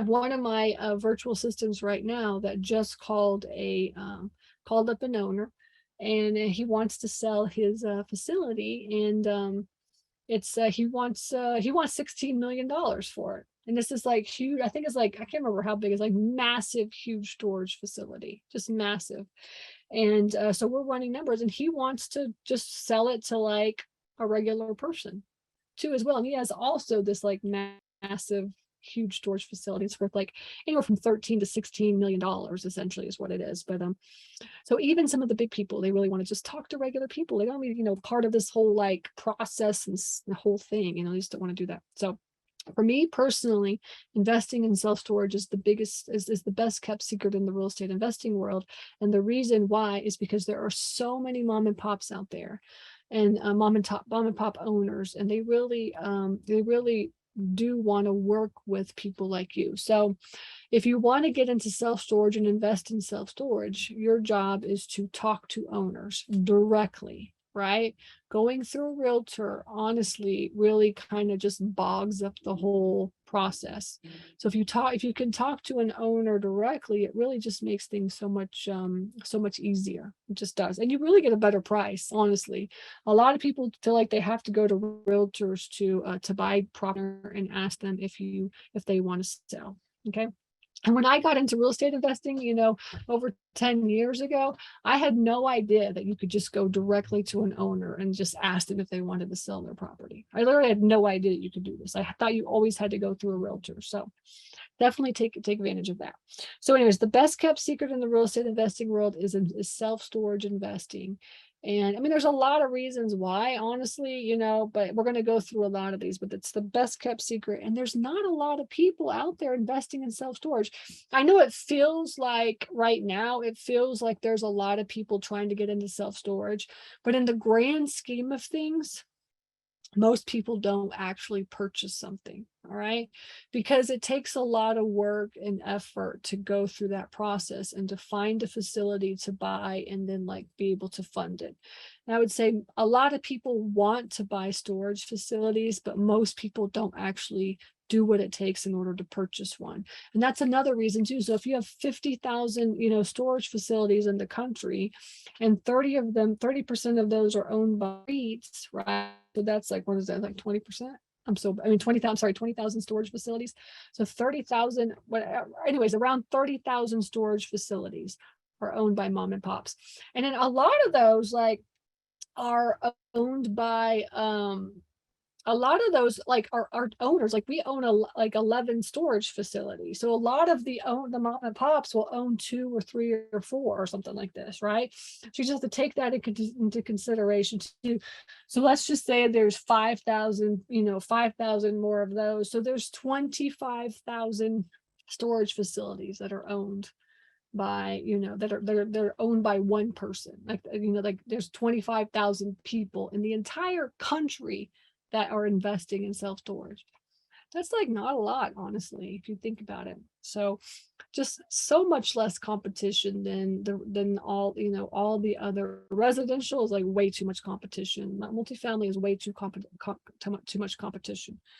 one of my virtual assistants right now that just called up an owner, and he wants to sell his facility, and he wants $16 million for it. And this is like huge. I think it's like, I can't remember how big. It's like massive, huge storage facility, just massive. And so we're running numbers, and he wants to just sell it to like a regular person too as well. And he has also this like massive, huge storage facility. It's worth like anywhere from 13 to $16 million, essentially, is what it is. But so even some of the big people, they really want to just talk to regular people. They don't be, part of this whole like process and the whole thing. They just don't want to do that. So for me personally, investing in self-storage is the best kept secret in the real estate investing world. And the reason why is because there are so many mom and pops out there, and mom and pop owners, and they really do want to work with people like you. So if you want to get into self-storage and invest in self-storage, your job is to talk to owners directly, right? Going through a realtor, honestly, really kind of just bogs up the whole process. So if you can talk to an owner directly, it really just makes things so much easier. It just does. And you really get a better price, honestly. A lot of people feel like they have to go to realtors to buy property and ask them if they want to sell. Okay. And when I got into real estate investing, over 10 years ago, I had no idea that you could just go directly to an owner and just ask them if they wanted to sell their property. I literally had no idea that you could do this. I thought you always had to go through a realtor. So definitely take advantage of that. So anyways, the best kept secret in the real estate investing world is self-storage investing. And I mean, there's a lot of reasons why, honestly, but we're going to go through a lot of these, but it's the best kept secret. And there's not a lot of people out there investing in self-storage. I know it feels like right now, it feels like there's a lot of people trying to get into self-storage, but in the grand scheme of things, most people don't actually purchase something, all right? Because it takes a lot of work and effort to go through that process and to find a facility to buy and then like be able to fund it. And I would say a lot of people want to buy storage facilities, but most people don't actually do what it takes in order to purchase one. And that's another reason too. So if you have 50,000, storage facilities in the country, and 30% of those are owned by REITs, right? So that's like, what is that, like 20%? 20,000 storage facilities. So 30,000, anyways, around 30,000 storage facilities are owned by mom and pops. And then a lot of those like are owned by a lot of those like are owners. Like we own like 11 storage facilities. So a lot of the mom and pops will own 2 or 3 or 4 or something like this, right? So you just have to take that into consideration too. So let's just say there's 5,000, 5,000 more of those. So there's 25,000 storage facilities that are owned by, they're owned by one person. Like there's 25,000 people in the entire country that are investing in self-storage. That's like not a lot, honestly, if you think about it. So just so much less competition than all the other. Residential is like way too much competition. Multifamily is way too much competition.